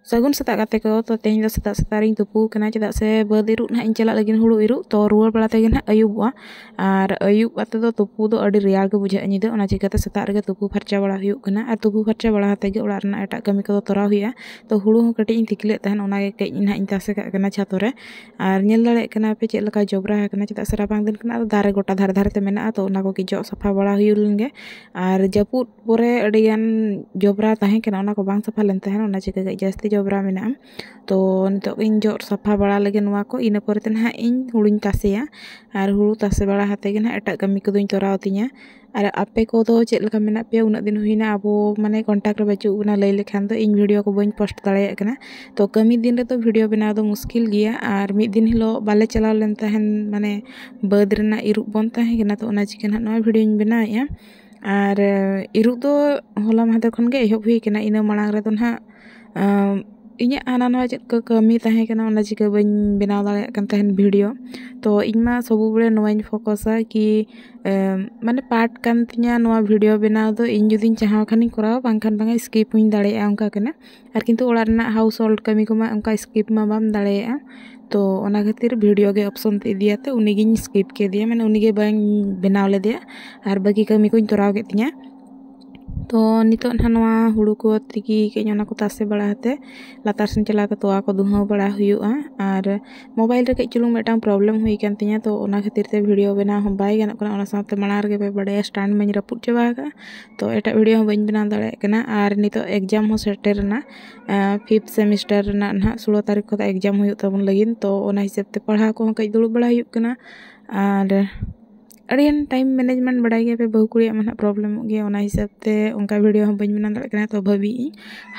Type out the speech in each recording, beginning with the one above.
Sagun setak kate ko to tehny do setak setaring tupu kena cedak se bad iruk nah inchalak lagi hulu iruk to ruar bala tege nah ayubwa ar ayub ate do tupu do adi real ke bujak nyida ona chikate setak rege tupu farcha bala huyuk kena ar tupu farcha bala tege orak rena etak kami ko toraw huya to hulu hon katik ing tikilek tahan ona ge kej nah ing tase kak kena chatore ar nyel dalek kena pe cek leka jobra kena cedak serapang din kena dare gota dhar dhar te mena to ona ko ki jok safa bala huyul ge ar japut pore adian jobra tahen kena ona ko bang safa len tahen ona chika ge jasti jobra mena तो नितोग इन जोर सफा बड़ा लगे नुआ को इन परते ना इन हुड़ुñ तासेया are हुड़ु तासे बड़ा हाते गे ना एटा कमी को दुñ तोराव तिया आर आपे को दो चेक लका मेना पे उना दिन हुइना आबो माने कांटेक्ट रे बचु उना लई लेखान दो इन वीडियो को बइन पोस्ट दाड़े कना तो कमी दिन रे तो वीडियो बनाव दो मुश्किल गिया आर मिद दिन हिलो बाले चलाव लेन ताहेन माने बद रेना इरुक बन ताहे गना तो ओना चिकन ना नोआ वीडियो इन बनाया आर इरुक दो होला मादर खन गे एहब हुई कना इन मांग रे तो ना इन्या आना नवा चेक को कमी ताहे कना ओना चिका बइन बनाव दाड़े कन ताहेन वीडियो तो इनमा सबु बळे नोवाइन फोकसा कि माने पार्ट कान तिया नवा वीडियो बनाव दो इन जुदिन चाहाव खानी कराव बांखान बांगा स्किप हुइन दाड़ेया ओंका कना आर किन्तु ओड़ा रेना हाउस होल्ड कमी को मा ओंका स्किप मा बाम दाड़ेया तो ओना खातिर वीडियो के ऑप्शन ते इदियाते उनिगिन स्किप के दिया माने उनिगे बाइन बनाव लेदिया आर बाकी कमी कोइन तोराव के तिया तो नितो ना नवा हुड़ू को तिगी के ओना को तासे बड़ा हते लातार सेन चला तो तोआ को दुहा बड़ा हुयुआ आर मोबाइल रे के चुलुंग मेटांग प्रॉब्लम हुई कान तिया तो ओना खातिर ते वीडियो बना हम बाय गानक कना ओना साथे माणार गे पे बड़े स्टैंड में रपुट चबा का तो एटा वीडियो हम बइन बना दाड़े कना आर नितो एग्जाम हो सेटर ना 5th सेमेस्टर ना ना 16 तारीख को एग्जाम हुयुत तबन लगिन तो ओना हिसाब ते पढ़ा को कई दुड़ुब बड़ा हुयुक कना आर अड़ियन टाइम मैनेजमेंट बड़ा गया पे बहु कुड़ी मन प्रॉब्लम गया ओना हिसाब ते उनका वीडियो हम बइन बना दाड़े कना तो भाभी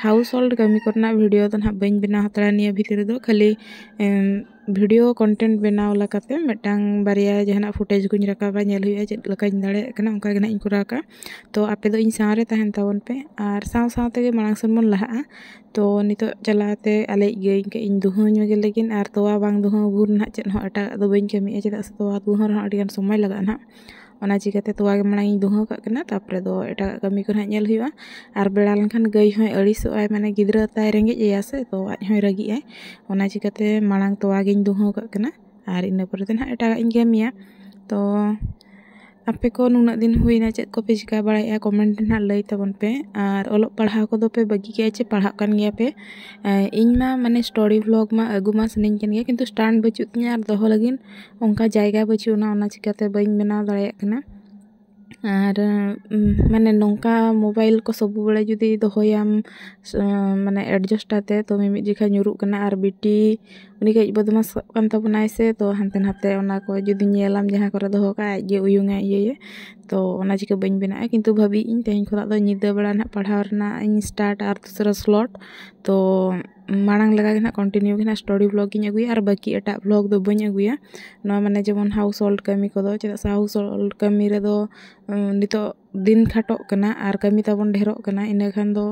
हाउस होल्ड कमी करना वीडियो तो ना बइन बना हतरा निया भीतर दो खाली वीडियो कंटेंट बनाव लकाते मेटांग बारिया जहना फुटेज कुछ रकाबा नेल हुया चेक लकाñ दाड़े कना उनका गना इन कुराका तो आपे दो इन सारे तहन तावन पे आर साव साव ते मांग सन मन लहा तो नितो चलाते आले गई के इन दुहन में लेकिन आर तोवा बांग दुह बुर ना चेन हो एटा दो बइन कमी चेदा से तोवा दुह रहा अडियान समय लगा ना ओना चिकाते तोवा के मांग इन दुह का कना तापरे दो एटा कमी को ना नेल हुआ आर बेड़ा लनखान गई होय अड़िसो आय माने गिद्रा ताय रेंगे एया से तो आज होय रगी आय ओना चिकाते मांग तोवा गिन दुह का कना आर इन परते ना एटा इन कमिया तो आपे को नुना दिन हुईना चेक को पे चिका बड़ा कमेंट ना लई तबन पे आर ओलो पढ़ा को दो पे बगी के चे पढ़ा कान गया पे इन मा माने स्टोरी व्लॉग मा अगु मा सनिन कन गया किंतु स्टैंड बचुत तिया आर दोहो लगिन ओंका जायगा बचुना ओना चिकाते बइन बनाव दाड़े कना आर माने नोंका मोबाइल को सब बड़े जुदी दोहोयाम माने एडजस्ट आते तो मिमिद जिखा न्युरुक कना आर बिटी उनी कई बदमाश कान तबनाय से तो हानते नाते ओना को जुदी नेलाम जहां करे दोहो का जे उयुंगा ये तो ओना चिका बइन बना किंतु भाभी इन तेहन खोदा दो निदा बड़ा ना पढ़ाव रना इन स्टार्ट आर दूसरा स्लॉट तो मांग लगा के ना कंटिन्यू के ना स्टोरी व्लॉग इन अगुया आर बाकी एटा व्लॉग दो बइन अगुया नो माने जेमन हाउस होल्ड कमी को दो चेदा सा हाउस होल्ड कमी रे दो नितो दिन खाटो कना आर कमी ताबन ढेरो कना इना खान दो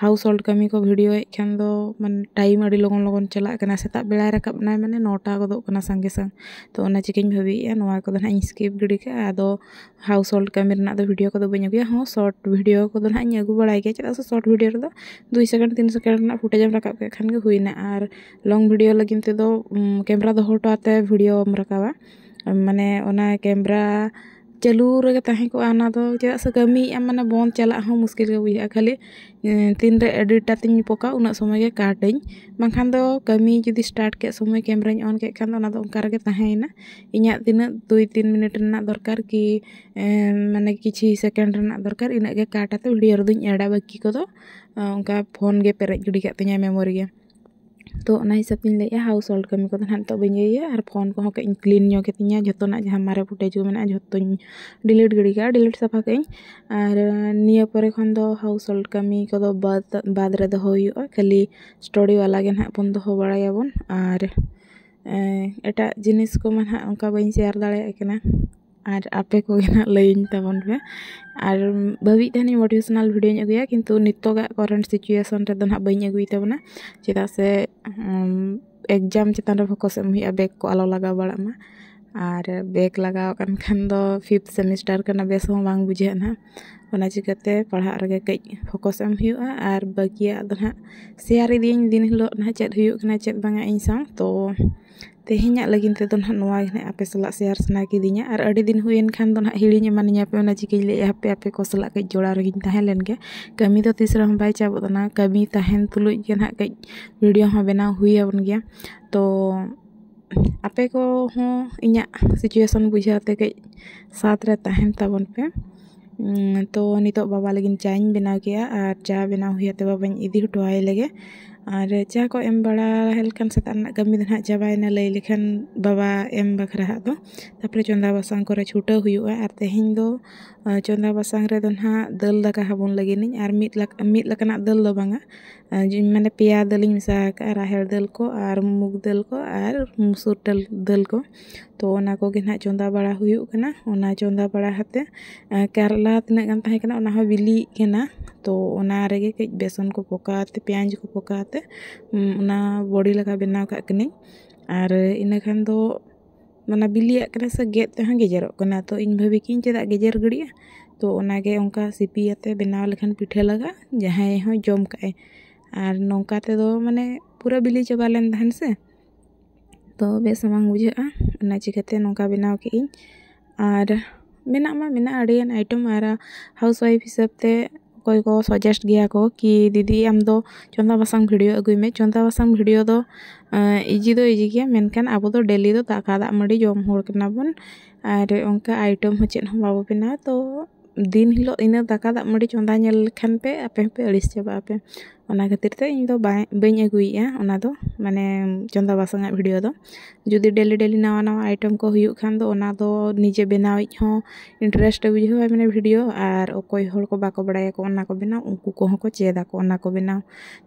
हाउस होल्ड कमी को वीडियो खान दो मन टाइम अड़ी लगन लगन चला कना सेता बेला रकाब ना माने 9टा गदो कना संगे संग तो ओना चिकिन भाभी नोआ को ना स्किप गिडी के आदो हाउस होल्ड कमी रना दो वीडियो को दो बइन अगुया हो शॉर्ट वीडियो को दो ना इन अगु बड़ाई के चेदा शॉर्ट वीडियो रे दो 2 सेकंड 3 सेकंड ना फुटेज रकाब के खान के हुईना आर लॉन्ग वीडियो लगिन ते दो कैमरा दो होटो आते वीडियो रकाबा माने ओना कैमरा चालू रे ताहे को आना दो चेदा से कमी माने बंद चला हो मुश्किल के बुझा खाली तीन रे एडिट आतिन पोका उना समय के काटिन बांखान दो कमी जुदी स्टार्ट के समय कैमरा ऑन के खान ओना दो ओंका रे ताहेना इन्या तिना 2-3 मिनट रना दरकार कि माने किछि सेकंड रना दरकार इना के काटाते वीडियो रे दुन एडा बाकी को दो ओंका फोन गे पेरेज गिडी का तिया मेमोरी गे तो ओना हिसाब तीन ले हाउस होल्ड कमी को हान तो बइन आर फोन को के क्लीन ᱧᱚᱜ के तिया जतना जहां मारे फुटेज मेना जतो डिलीट गिडी का डिलीट सफा के आर निया परे खन दो हाउस होल्ड कमी को दो बाद रे दो होयुआ खाली स्टोरी वाला गे ना बन दो बड़ायाबन आर एटा जिनिस को मन उनका बइन शेयर दाड़े कना आर आपे को ना लइन तबन पे आर भाभी तहनी मोटिवेशनल वीडियो अगुया किंतु नितोगा करंट सिचुएशन रे दना बइन अगुई तबना चेदा से एग्जाम चितान रे फोकस एम हुई बैक को आलो लगा बड़ा मा और बैग लगाव kan khan do 5th semester kana bes ho bang bujhe na ona chikate पढ़ा rege kai focus am huyuga ar bagia do na share idin din hilo na chet huyuk kana chet banga in sang to tehinya lagin te don noa ne ape sala share sana kidinya ar adi din huyen khan don hilinya maninya pe ona chikai le ape ko sala kai jola regin tahen len ge kami do tisra hom bai chabot na kami tahen tuluj ge na kai video ha benaw huyabon gya to ape ko ho inya situation bujhaate kai साथ रे tahen tabon pe तो नितो बाबा लगिन चाय बनाव किया और चा बनाव हुई तो बाबा इदी हटवाए लगे और चा को एम बड़ा हेलकन सेता कमी दना चाबायना लई लेखन बाबा एम बखरा दो तापरे चंदा बासांग करे छुटा हुआ और तेहिं दो चंदा बासांग रे दो ना दल दाका हबन लगिन और मिट लकना दल दो बांगा माने पिया दलिन मिसा का राहेर दल को और मुग दल को और मुसुर दल को तो ओना को गे ना चंदा बड़ा हुई कना ओना चंदा बड़ा हते करला तना गान ताहे कना ओना हो बिली केना तो ओना रेगे कई बेसन को पकाते प्याज को पकाते ओना बॉडी लगा बनाव का कने और इना खान दो मना बिलिया कना से गेट ते गेजरो कना तो इन भाभी किन चेदा गेजर गड़िया तो ओना गे ओंका सिपियाते बनाव लेखान पिठे लगा जहां हो जम काए और नौका ते दो माने पूरा बिली चबा लेन दहन से तो बेस बांग बुझा ओना चिकाते नौका बनाव के इन और मेना अड़ियन आइटम और हाउस वाइफ हिसाब से कोई को सजेस्ट गया को कि दीदी आम दो चंदा बासांग वीडियो अगुई में चंदा बासांग वीडियो दो इजी गया मेनकान अब दो डेली दो दाका दाग मड़ी जम होड़ कना बन और उनका आइटम हो चेन हम बाबू बेना तो दिन हिलो इन दाका दाग मड़ी चंदा नेल खान पे आपे अड़िस चाबा पे ओना खातिर ते इन दो बाई अगुईया ओना दो माने चंदा बासांग वीडियो दो जुदी डेली नवा नवा आइटम को हुयु खान दो ओना दो निजे बनाविज हो इंटरेस्ट बुझाव माने वीडियो और अकोय होड़ को बाको बड़ाया को ओना को बनाव उनको को हो चेदा को ओना को बनाव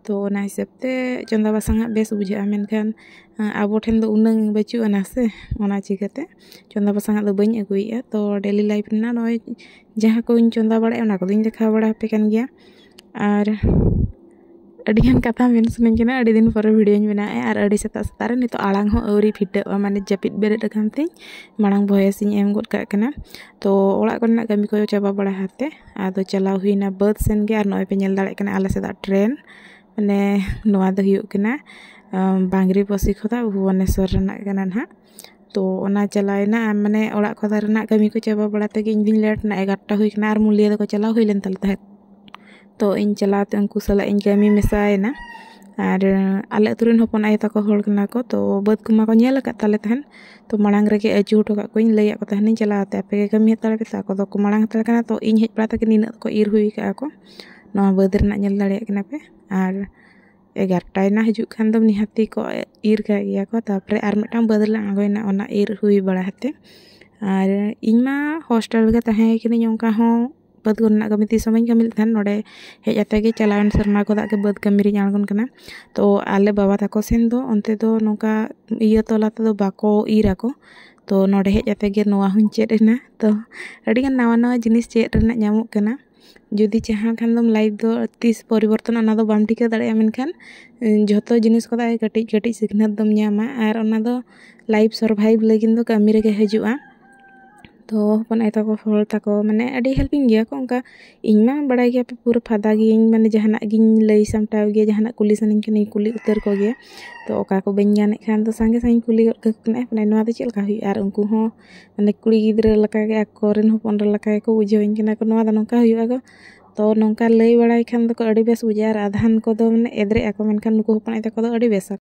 तो ओना हिसाब ते चंदा बासांग बेस बुझा मेनखान आबो ठेन दो उनंग बचु ना से ओना चिकाते चंदा बासांग दो बई अगुईया तो डेली लाइफ ना नय जहां को चंदा बड़ा ओना को दिन देखा बड़ा पे कान गया और अडियान कथा मेन सुनन केना अडी दिन पर वीडियो बनाए और अडी सेता सेता नितो आड़ांग हो औरी फिटे माने जपित बेरेद अकानते मांग भयस इन एम गोद का कना तो ओड़ा कोना कमी को चाबा बड़ा हाते आदो चलाव हुईना बर्थ सेन गे और नय पे नेल दाड़े कना आले सेदा ट्रेन माने नोआ दो हुयु कना बांगरी पसी खोदा भुवनेश्वर रना कना ना तो ओना चलायना माने ओड़ा खोदा रना कमी को चाबा बड़ा ते इन दिन लेट ना 11टा हुई कना और मुलिया को चलाव हुई लेन तल तो इन चलाते उनको सला इन कमी मेसायना और आले तुरिन हपन आय तको होड़ कना को तो बद कुमा को नेल का ताले तहन तो मांग रे के अचू हटो का को इन लैया को तहन चलाते आपे कमी हताले पे ताको तो मांग हताले कना तो इन हेज पड़ा तक निन को इर हुई का को नवा बद रना नेल दाड़े कना पे और 11टा ना हजू खान दो निहाती को इर का गया को तापरे आर मिटांग बदला आगोयना ओना इर हुई बड़ा हते और इनमा हॉस्टल के तहे कि ओंका हो बद करना कमी ती समय कमी थान नोडे हेज आते गे चलावन शर्मा को दाके बद कमी रे आंगन कना तो आले बाबा ताको सेन दो ओनते दो नोका इया तोला ते दो बाको इरा को तो नोडे हेज आते गे नोवा हुन चेड ना तो अड़ी गान नवा नवा जिनिस चेड रना नामो कना जुदी चाहा खान दम लाइफ दो तीस परिवर्तन ओना दो बाम टिका दाड़े मेनखान जतो जिनिस को दाए कटिज कटिज सिखनत दम न्यामा और ओना दो लाइफ सर्वाइव लगिन दो कमी रे गे हजुआ तो हपन आय तको फल तको माने अड़ी हेल्पिंग गया को उनका इनमा बड़ा गया पे पूरा फादा गी माने जहाना गिन लई सामटाव गया जहाना कुली सनिन के कुली उतर को गया तो ओका को बन जाने खान तो संगे संगे कुली कने माने नवा दो चेलका हुई और उनको हो माने कुली गिद्रा लका के अकोरेन हपन लका को बुझाविन केना को नवा द नोका हुआ को तो नोका लई बड़ाई खान तो अड़ी बेस बुझा और आधान को दो माने एदरे आको मेनखान नुको हपन आय तको दो अड़ी बेस